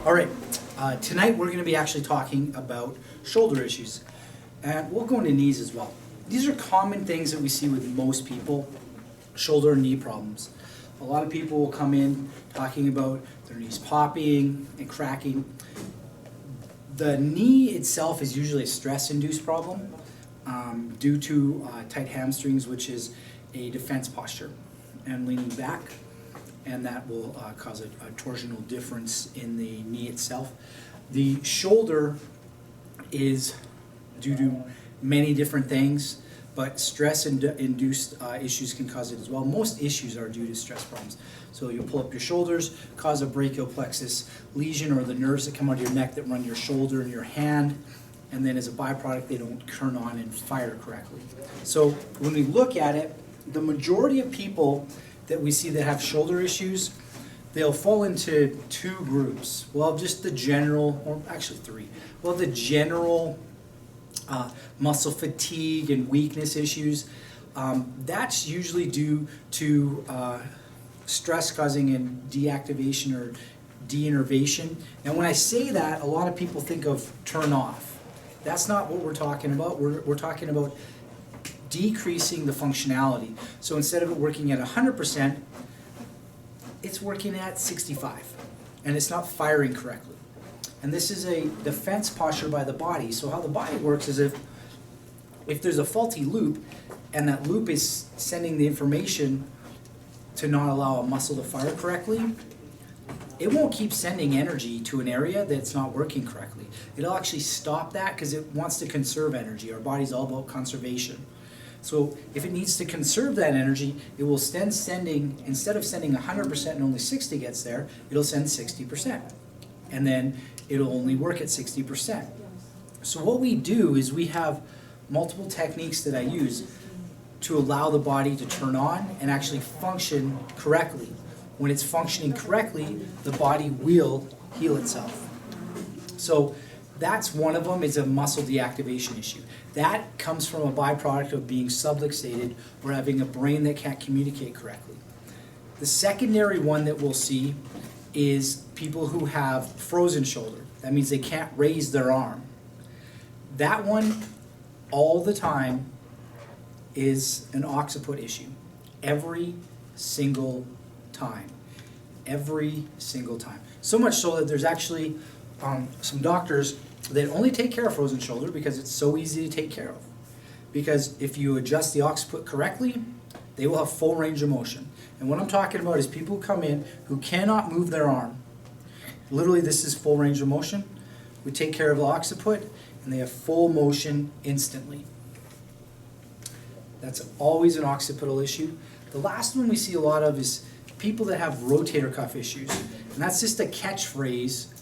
All right, tonight we're going to be actually talking about shoulder issues, and we'll go into knees as well. These are common things that we see with most people, shoulder and knee problems. A lot of people will come in talking about their knees popping and cracking. The knee itself is usually a stress-induced problem due to tight hamstrings, which is a defense posture, and leaning back. And that will cause a torsional difference in the knee itself. The shoulder is due to many different things, but stress-induced issues can cause it as well. Most issues are due to stress problems. So you'll pull up your shoulders, cause a brachial plexus lesion, or the nerves that come out of your neck that run your shoulder and your hand, and then as a byproduct they don't turn on and fire correctly. So when we look at it, the majority of people that we see that have shoulder issues, they'll fall into two groups. Well, just the general, or actually three. Well, the general muscle fatigue and weakness issues, that's usually due to stress causing and deactivation or deinnervation. And when I say that, a lot of people think of turn off. That's not what we're talking about. We're talking about decreasing the functionality. So instead of it working at 100%, it's working at 65, and it's not firing correctly. And this is a defense posture by the body. So how the body works is if there's a faulty loop, and that loop is sending the information to not allow a muscle to fire correctly, it won't keep sending energy to an area that's not working correctly. It'll actually stop that because it wants to conserve energy. Our body's all about conservation. So if it needs to conserve that energy, it will instead of sending 100% and only 60 gets there, it'll send 60%. And then it'll only work at 60%. So what we do is we have multiple techniques that I use to allow the body to turn on and actually function correctly. When it's functioning correctly, the body will heal itself. So that's one of them, is a muscle deactivation issue. That comes from a byproduct of being subluxated or having a brain that can't communicate correctly. The secondary one that we'll see is people who have frozen shoulder. That means they can't raise their arm. That one, all the time, is an occiput issue. Every single time. Every single time. So much so that there's actually some doctors that only take care of frozen shoulder because it's so easy to take care of. Because if you adjust the occiput correctly, they will have full range of motion. And what I'm talking about is people who come in who cannot move their arm. Literally, this is full range of motion. We take care of the occiput, and they have full motion instantly. That's always an occipital issue. The last one we see a lot of is people that have rotator cuff issues. And that's just a catchphrase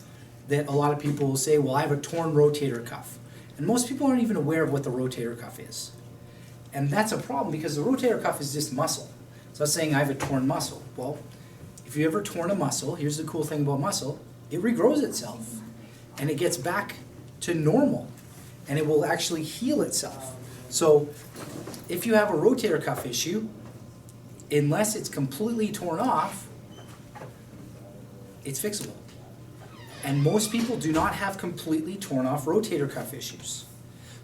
that a lot of people will say, well, I have a torn rotator cuff. And most people aren't even aware of what the rotator cuff is. And that's a problem because the rotator cuff is just muscle. So I'm saying I have a torn muscle. Well, if you ever torn a muscle, here's the cool thing about muscle, it regrows itself. And it gets back to normal. And it will actually heal itself. So if you have a rotator cuff issue, unless it's completely torn off, it's fixable. And most people do not have completely torn off rotator cuff issues.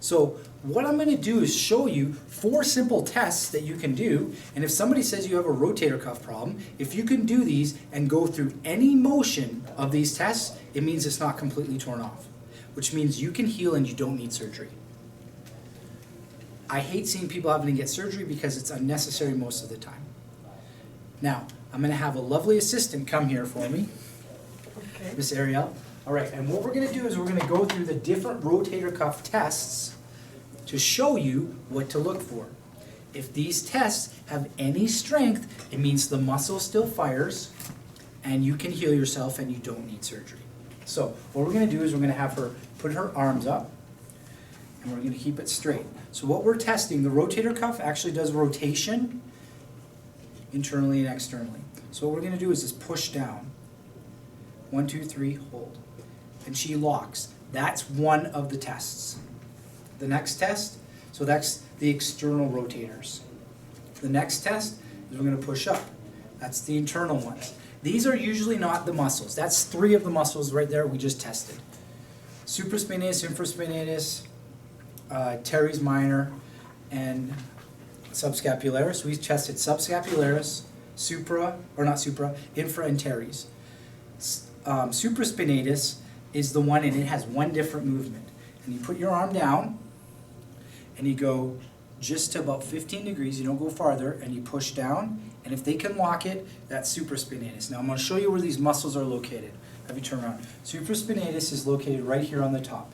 So what I'm going to do is show you 4 simple tests that you can do. And if somebody says you have a rotator cuff problem, if you can do these and go through any motion of these tests, it means it's not completely torn off, which means you can heal and you don't need surgery. I hate seeing people having to get surgery because it's unnecessary most of the time. Now, I'm going to have a lovely assistant come here for me. Okay. Miss Ariel. All right, and what we're going to do is we're going to go through the different rotator cuff tests to show you what to look for. If these tests have any strength, it means the muscle still fires and you can heal yourself and you don't need surgery. So what we're going to do is we're going to have her put her arms up and we're going to keep it straight. So what we're testing, the rotator cuff actually does rotation internally and externally. So what we're going to do is just push down. 1, 2, 3, hold. And she locks. That's one of the tests. The next test, so that's the external rotators. The next test is we're going to push up. That's the internal ones. These are usually not the muscles. That's 3 of the muscles right there we just tested. Supraspinatus, infraspinatus, teres minor, and subscapularis. We tested subscapularis, infra, and teres. Supraspinatus is the one, and it has one different movement. And you put your arm down, and you go just to about 15 degrees, you don't go farther, and you push down, and if they can lock it, that's supraspinatus. Now I'm going to show you where these muscles are located. Have you turn around. Supraspinatus is located right here on the top.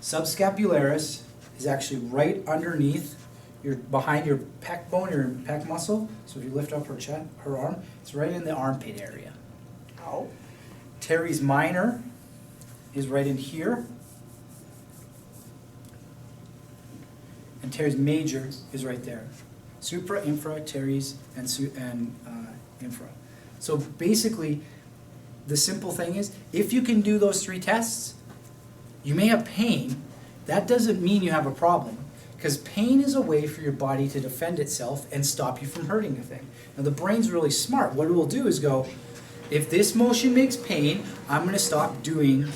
Subscapularis is actually right underneath, behind your pec bone, your pec muscle. So if you lift up her arm, it's right in the armpit area. Oh. Teres minor is right in here. And teres major is right there. Supra, infra, teres, and infra. So basically, the simple thing is, if you can do those 3 tests, you may have pain. That doesn't mean you have a problem, because pain is a way for your body to defend itself and stop you from hurting a thing. Now the brain's really smart. What it will do is go, if this motion makes pain, I'm going to stop doing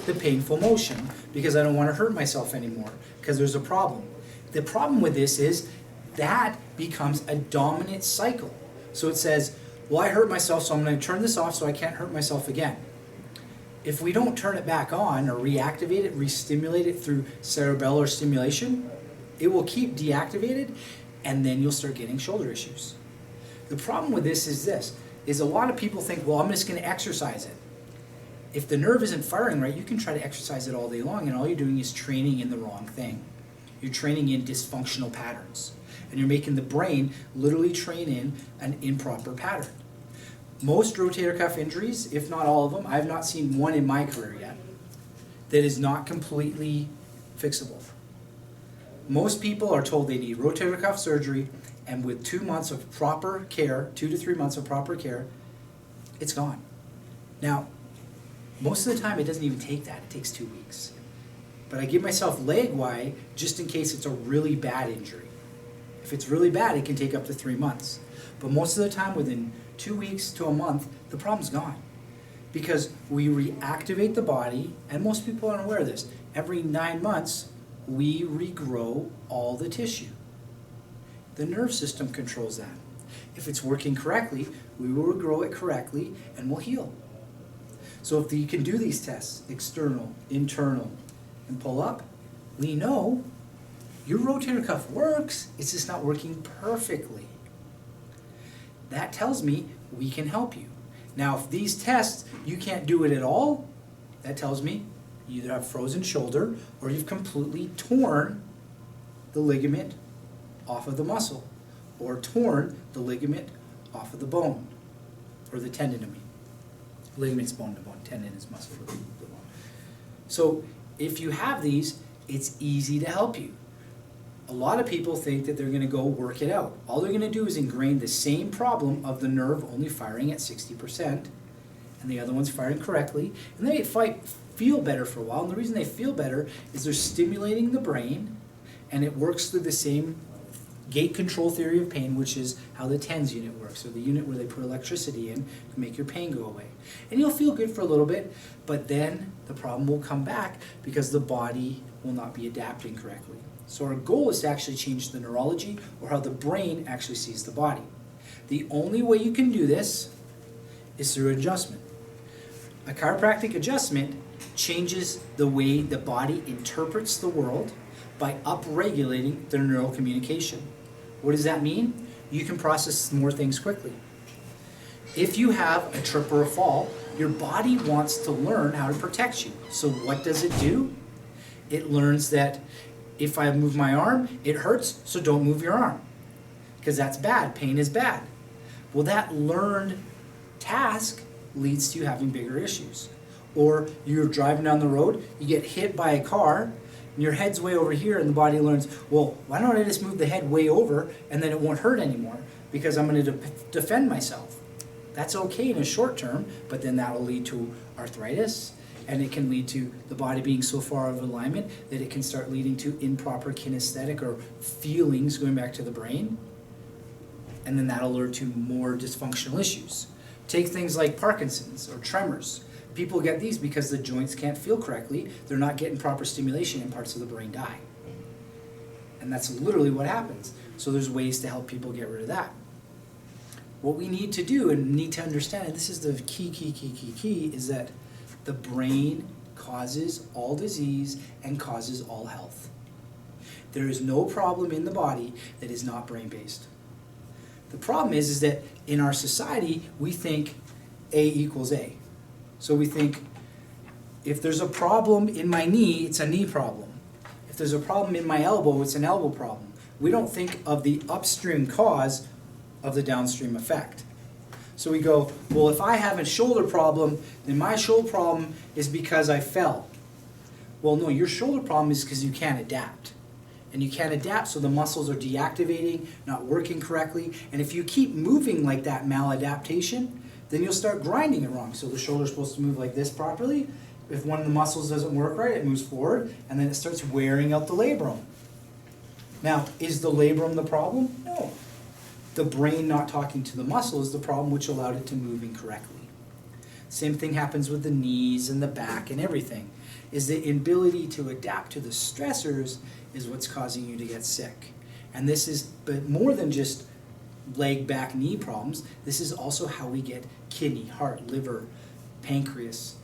the painful motion because I don't want to hurt myself anymore, because there's a problem. The problem with this is that becomes a dominant cycle. So it says, well, I hurt myself, so I'm going to turn this off so I can't hurt myself again. If we don't turn it back on or reactivate it, re-stimulate it through cerebellar stimulation, it will keep deactivated, and then you'll start getting shoulder issues. The problem with this is a lot of people think, well, I'm just going to exercise it. If the nerve isn't firing right, you can try to exercise it all day long, and all you're doing is training in the wrong thing. You're training in dysfunctional patterns, and you're making the brain literally train in an improper pattern. Most rotator cuff injuries, if not all of them, I've not seen one in my career yet, that is not completely fixable. Most people are told they need rotator cuff surgery, and with 2 months of proper care, 2 to 3 months of proper care, it's gone. Now, most of the time it doesn't even take that, it takes 2 weeks. But I give myself leg Y just in case it's a really bad injury. If it's really bad, it can take up to 3 months. But most of the time, within 2 weeks to a month, the problem's gone. Because we reactivate the body, and most people aren't aware of this, every 9 months, we regrow all the tissue. The nerve system controls that. If it's working correctly, we will regrow it correctly, and we'll heal. So if you can do these tests, external, internal, and pull up, we know your rotator cuff works, it's just not working perfectly. That tells me we can help you. Now, if these tests, you can't do it at all, that tells me you either have frozen shoulder or you've completely torn the ligament off of the muscle, or torn the ligament off of the bone, or the tendon, I mean. Ligament's bone to bone, tendon is muscle for the bone. So if you have these, it's easy to help you. A lot of people think that they're going to go work it out. All they're going to do is ingrain the same problem of the nerve only firing at 60%, and the other one's firing correctly, and they feel better for a while. And the reason they feel better is they're stimulating the brain, and it works through the same gate control theory of pain, which is how the TENS unit works, or the unit where they put electricity in to make your pain go away. And you'll feel good for a little bit, but then the problem will come back because the body will not be adapting correctly. So our goal is to actually change the neurology, or how the brain actually sees the body. The only way you can do this is through adjustment. A chiropractic adjustment changes the way the body interprets the world by upregulating the neural communication. What does that mean? You can process more things quickly. If you have a trip or a fall, your body wants to learn how to protect you. So what does it do? It learns that if I move my arm, it hurts, so don't move your arm. Because that's bad, pain is bad. Well, that learned task leads to you having bigger issues. Or you're driving down the road, you get hit by a car, and your head's way over here, and the body learns, well, why don't I just move the head way over, and then it won't hurt anymore, because I'm going to defend myself. That's okay in a short term, but then that will lead to arthritis, and it can lead to the body being so far out of alignment that it can start leading to improper kinesthetic or feelings going back to the brain. and then that'll lead to more dysfunctional issues. Take things like Parkinson's or tremors. People get these because the joints can't feel correctly. They're not getting proper stimulation and parts of the brain die. And that's literally what happens. So there's ways to help people get rid of that. What we need to do and need to understand, and this is the key, is that the brain causes all disease and causes all health. There is no problem in the body that is not brain-based. The problem is that in our society, we think A equals A. So we think if there's a problem in my knee, it's a knee problem. If there's a problem in my elbow, it's an elbow problem. We don't think of the upstream cause of the downstream effect. So we go, well, if I have a shoulder problem, then my shoulder problem is because I fell. Well, no, your shoulder problem is because you can't adapt. And you can't adapt, so the muscles are deactivating, not working correctly. And if you keep moving like that maladaptation, then you'll start grinding it wrong. So the shoulder's supposed to move like this properly. If one of the muscles doesn't work right, it moves forward, and then it starts wearing out the labrum. Now, is the labrum the problem? No. The brain not talking to the muscle is the problem, which allowed it to move incorrectly. Same thing happens with the knees and the back and everything. Is the inability to adapt to the stressors is what's causing you to get sick. And this is, but more than just leg, back, knee problems, this is also how we get kidney, heart, liver, pancreas.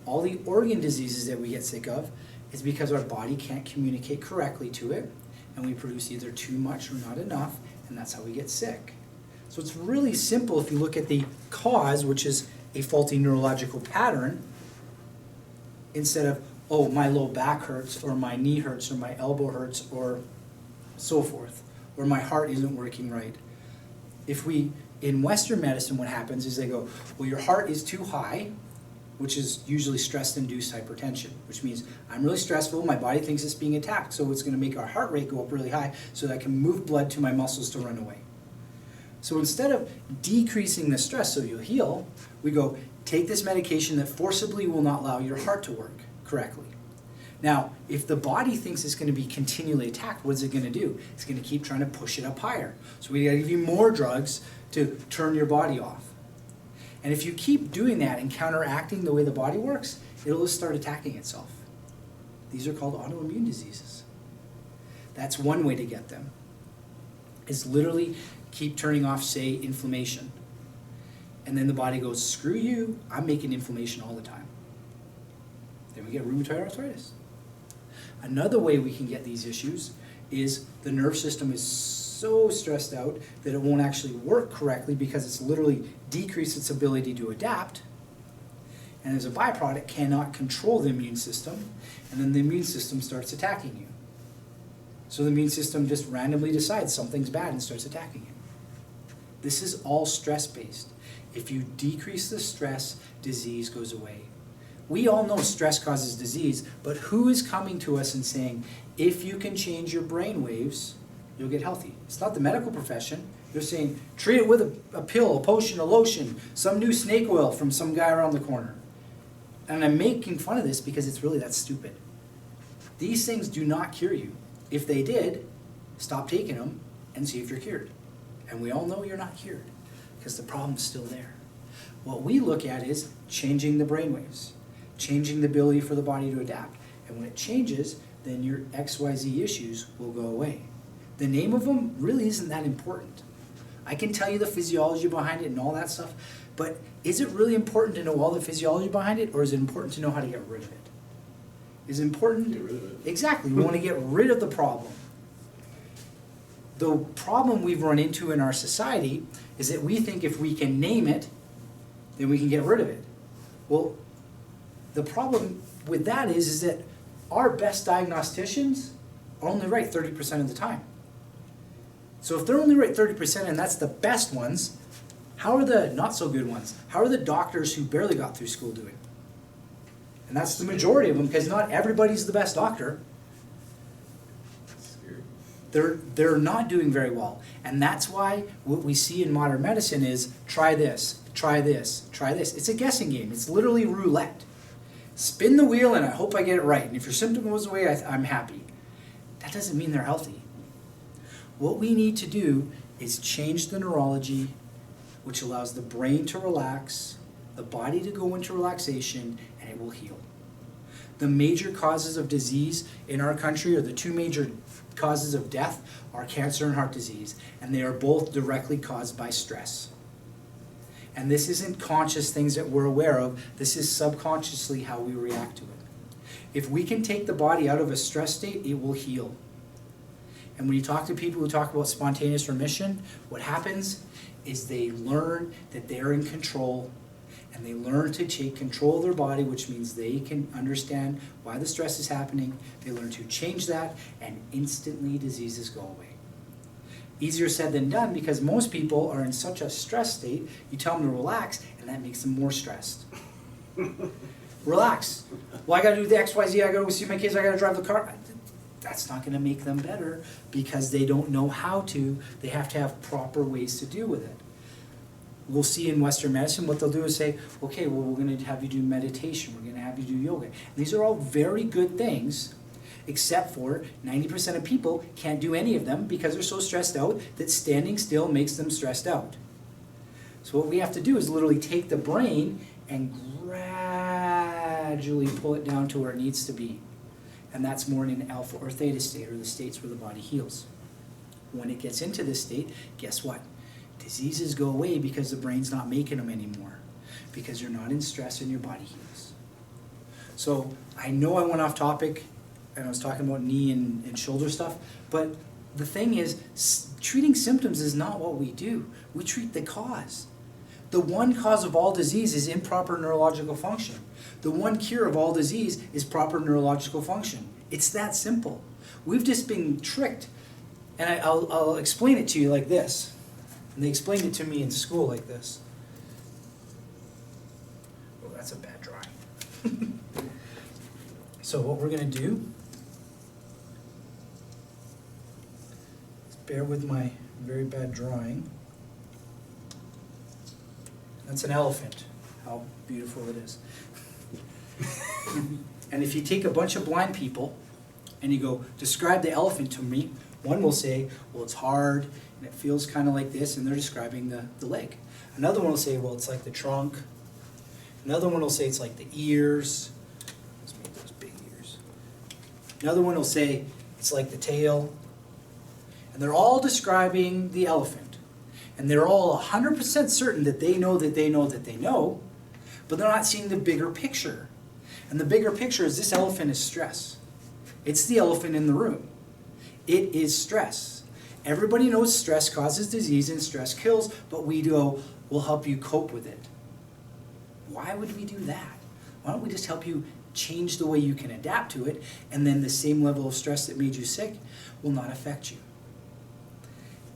All the organ diseases that we get sick of is because our body can't communicate correctly to it, and we produce either too much or not enough, and that's how we get sick. So it's really simple if you look at the cause, which is a faulty neurological pattern, instead of, oh, my low back hurts, or my knee hurts, or my elbow hurts, or so forth, or my heart isn't working right. If we, in Western medicine, what happens is they go, well, your heart is too high, which is usually stress-induced hypertension, which means I'm really stressful, my body thinks it's being attacked, so it's going to make our heart rate go up really high so that I can move blood to my muscles to run away. So instead of decreasing the stress so you'll heal, we go, take this medication that forcibly will not allow your heart to work correctly. Now, if the body thinks it's going to be continually attacked, what is it going to do? It's going to keep trying to push it up higher. So we got to give you more drugs to turn your body off. And if you keep doing that and counteracting the way the body works, it'll just start attacking itself. These are called autoimmune diseases. That's one way to get them, is literally keep turning off, say, inflammation. And then the body goes, screw you, I'm making inflammation all the time. Then we get rheumatoid arthritis. Another way we can get these issues is the nerve system is so stressed out that it won't actually work correctly because it's literally decreased its ability to adapt, and as a byproduct cannot control the immune system, and then the immune system starts attacking you. So the immune system just randomly decides something's bad and starts attacking you. This is all stress-based. If you decrease the stress, disease goes away. We all know stress causes disease, but who is coming to us and saying, if you can change your brain waves, you'll get healthy? It's not the medical profession. They're saying, treat it with a pill, a potion, a lotion, some new snake oil from some guy around the corner. And I'm making fun of this because it's really that stupid. These things do not cure you. If they did, stop taking them and see if you're cured. And we all know you're not cured because the problem's still there. What we look at is changing the brainwaves, changing the ability for the body to adapt. And when it changes, then your XYZ issues will go away. The name of them really isn't that important. I can tell you the physiology behind it and all that stuff, but is it really important to know all the physiology behind it, or is it important to know how to get rid of it? Is it important? Get rid of it. Exactly. We want to get rid of the problem. The problem we've run into in our society is that we think if we can name it, then we can get rid of it. Well, the problem with that is that our best diagnosticians are only right 30% of the time. So if they're only right 30% and that's the best ones, how are the not so good ones? How are the doctors who barely got through school doing? And that's the majority of them, because not everybody's the best doctor. They're not doing very well. And that's why what we see in modern medicine is try this, try this, try this. It's a guessing game. It's literally roulette. Spin the wheel and I hope I get it right. And if your symptom goes away, I'm happy. That doesn't mean they're healthy. What we need to do is change the neurology, which allows the brain to relax, the body to go into relaxation, and it will heal. The major causes of disease in our country, or the two major causes of death, are cancer and heart disease, and they are both directly caused by stress. And this isn't conscious things that we're aware of, this is subconsciously how we react to it. If we can take the body out of a stress state, it will heal. And when you talk to people who talk about spontaneous remission, what happens is they learn that they're in control, and they learn to take control of their body, which means they can understand why the stress is happening. They learn to change that, and instantly diseases go away. Easier said than done, because most people are in such a stress state, you tell them to relax, and that makes them more stressed. Relax. Well, I gotta do the XYZ, I gotta go see my kids, I gotta drive the car. That's not gonna make them better, because they don't know how to. They have to have proper ways to deal with it. We'll see in Western medicine, what they'll do is say, okay, well, we're gonna have you do meditation, we're gonna have you do yoga. And these are all very good things, except for 90% of people can't do any of them because they're so stressed out that standing still makes them stressed out. So what we have to do is literally take the brain and gradually pull it down to where it needs to be. And that's more in an alpha or theta state, or the states where the body heals. When it gets into this state, guess what? Diseases go away because the brain's not making them anymore, because you're not in stress and your body heals. So I know I went off topic, and I was talking about knee and shoulder stuff, but the thing is, treating symptoms is not what we do. We treat the cause. The one cause of all disease is improper neurological function. The one cure of all disease is proper neurological function. It's that simple. We've just been tricked. And I'll explain it to you like this. And they explained it to me in school like this. Oh, that's a bad drawing. So what we're going to do, bear with my very bad drawing. That's an elephant. How beautiful it is. And if you take a bunch of blind people and you go, describe the elephant to me, one will say, well, it's hard and it feels kind of like this, and they're describing the leg. Another one will say, well, it's like the trunk. Another one will say it's like the ears. Let's make those big ears. Another one will say it's like the tail. And they're all describing the elephant. And they're all 100% certain that they know that they know that they know, but they're not seeing the bigger picture. And the bigger picture is this elephant is stress. It's the elephant in the room. It is stress. Everybody knows stress causes disease and stress kills, but we go, we'll help you cope with it. Why would we do that? Why don't we just help you change the way you can adapt to it, and then the same level of stress that made you sick will not affect you.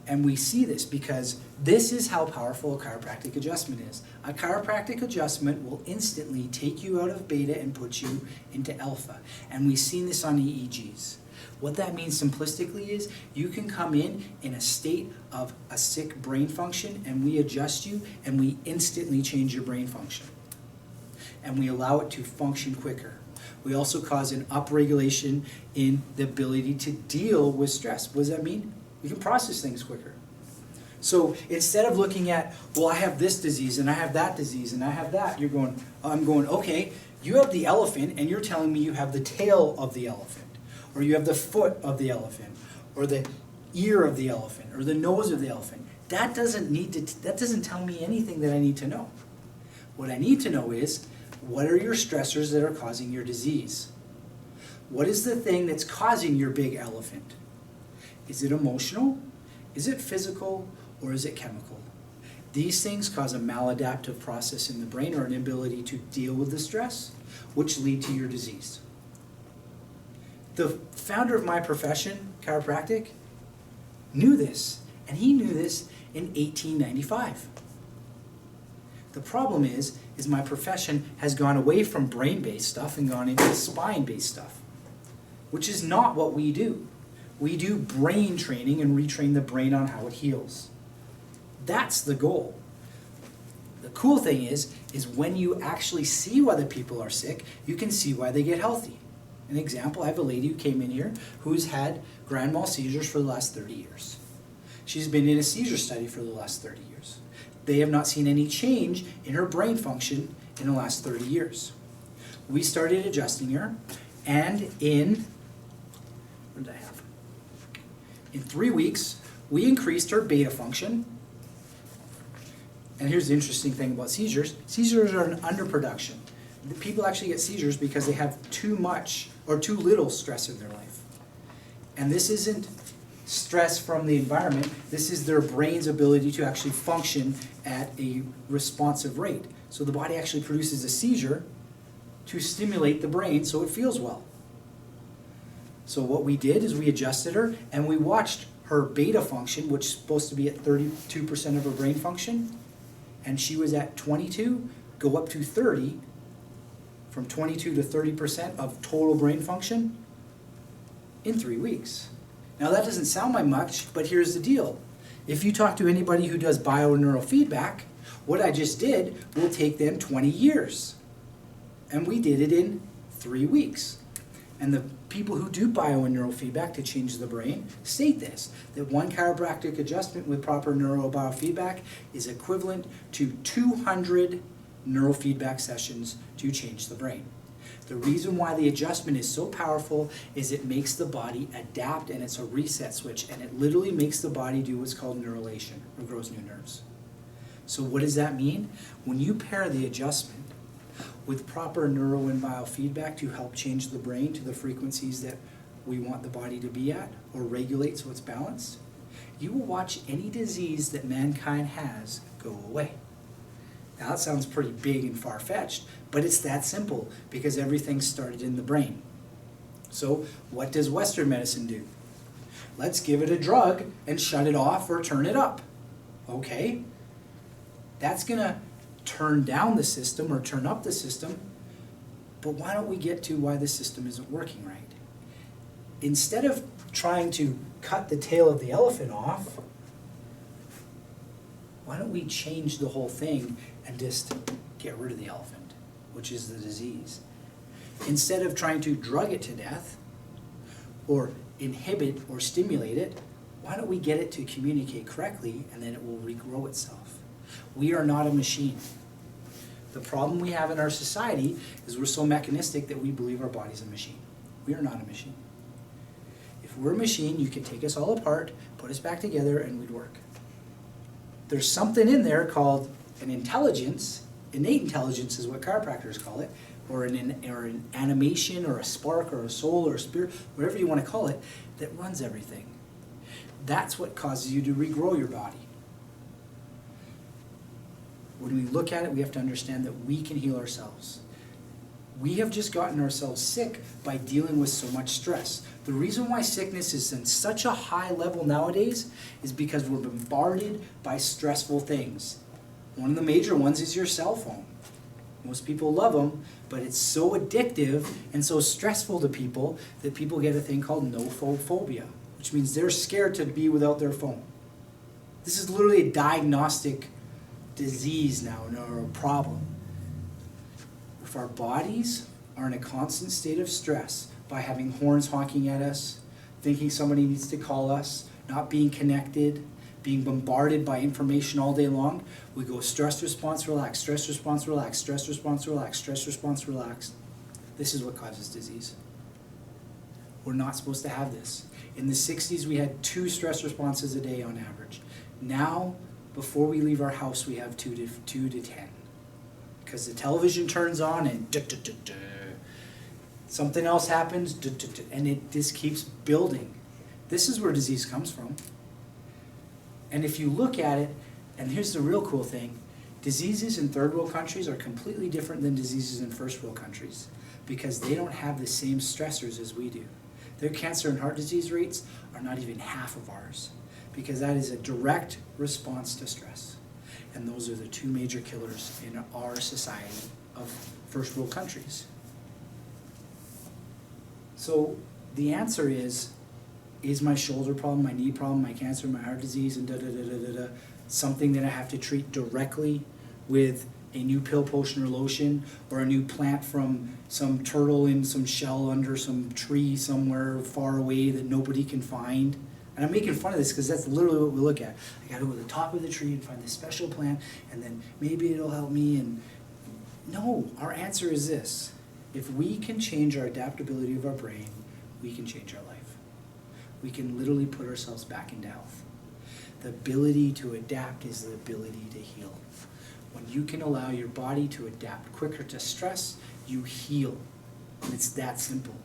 And we see this because this is how powerful a chiropractic adjustment is. A chiropractic adjustment will instantly take you out of beta and put you into alpha. And we've seen this on EEGs. What that means simplistically is you can come in a state of a sick brain function, and we adjust you and we instantly change your brain function. And we allow it to function quicker. We also cause an upregulation in the ability to deal with stress. What does that mean? We can process things quicker. So instead of looking at, well, I have this disease and I have that disease and I have that, I'm going, okay, you have the elephant and you're telling me you have the tail of the elephant, or you have the foot of the elephant, or the ear of the elephant, or the nose of the elephant. That doesn't tell me anything that I need to know. What I need to know is, what are your stressors that are causing your disease? What is the thing that's causing your big elephant? Is it emotional? Is it physical? Or is it chemical? These things cause a maladaptive process in the brain, or an inability to deal with the stress, which lead to your disease. The founder of my profession, chiropractic, knew this, and he knew this in 1895. The problem is my profession has gone away from brain-based stuff and gone into spine-based stuff, which is not what we do. We do brain training and retrain the brain on how it heals. That's the goal. The cool thing is when you actually see why the people are sick, you can see why they get healthy. An example, I have a lady who came in here who's had grand mal seizures for the last 30 years. She's been in a seizure study for the last 30 years. They have not seen any change in her brain function in the last 30 years. We started adjusting her, and what did I have? In 3 weeks, we increased her beta function. And here's the interesting thing about seizures. Seizures are an underproduction. People actually get seizures because they have too much or too little stress in their life. And this isn't stress from the environment. This is their brain's ability to actually function at a responsive rate. So the body actually produces a seizure to stimulate the brain so it feels well. So what we did is we adjusted her and we watched her beta function, which is supposed to be at 32% of her brain function, and she was at 22, go up to 30, from 22 to 30% of total brain function in 3 weeks. Now that doesn't sound like much, but here's the deal. If you talk to anybody who does bio-neural feedback, what I just did will take them 20 years. And we did it in 3 weeks. And the people who do bio and neural feedback to change the brain state this, that one chiropractic adjustment with proper neurobiofeedback is equivalent to 200 neurofeedback sessions to change the brain. The reason why the adjustment is so powerful is it makes the body adapt, and it's a reset switch, and it literally makes the body do what's called neurulation, or grows new nerves. So what does that mean? When you pair the adjustment with proper neuro and biofeedback to help change the brain to the frequencies that we want the body to be at or regulate so it's balanced, you will watch any disease that mankind has go away. Now that sounds pretty big and far-fetched, but it's that simple because everything started in the brain. So what does Western medicine do? Let's give it a drug and shut it off or turn it up. Okay, that's going to turn down the system or turn up the system, but why don't we get to why the system isn't working right? Instead of trying to cut the tail of the elephant off, why don't we change the whole thing and just get rid of the elephant, which is the disease? Instead of trying to drug it to death or inhibit or stimulate it, why don't we get it to communicate correctly and then it will regrow itself? We are not a machine. The problem we have in our society is we're so mechanistic that we believe our body's a machine. We are not a machine. If we're a machine, you could take us all apart, put us back together, and we'd work. There's something in there called an intelligence, innate intelligence is what chiropractors call it, or an animation or a spark or a soul or a spirit, whatever you want to call it, that runs everything. That's what causes you to regrow your body. When we look at it, we have to understand that we can heal ourselves. We have just gotten ourselves sick by dealing with so much stress. The reason why sickness is in such a high level nowadays is because we're bombarded by stressful things. One of the major ones is your cell phone. Most people love them, but it's so addictive and so stressful to people that people get a thing called no-phone-phobia, which means they're scared to be without their phone. This is literally a diagnostic disease now, or a problem. If our bodies are in a constant state of stress by having horns honking at us, thinking somebody needs to call us, not being connected, being bombarded by information all day long, we go stress response, relax, stress response, relax, stress response, relax, stress response, relax. This is what causes disease. We're not supposed to have this. In the 60s, we had 2 stress responses a day on average. Now, before we leave our house, we have 2 to 10. Because the television turns on and something else happens, and it just keeps building. This is where disease comes from. And if you look at it, and here's the real cool thing, diseases in third world countries are completely different than diseases in first world countries because they don't have the same stressors as we do. Their cancer and heart disease rates are not even half of ours because that is a direct response to stress. And those are the 2 major killers in our society of first world countries. So the answer is my shoulder problem, my knee problem, my cancer, my heart disease, and something that I have to treat directly with a new pill, potion, or lotion, or a new plant from some turtle in some shell under some tree somewhere far away that nobody can find? And I'm making fun of this because that's literally what we look at. I gotta go to the top of the tree and find this special plant, and then maybe it'll help me. And no, our answer is this. If we can change our adaptability of our brain, we can change our life. We can literally put ourselves back into health. The ability to adapt is the ability to heal. When you can allow your body to adapt quicker to stress, you heal. And it's that simple.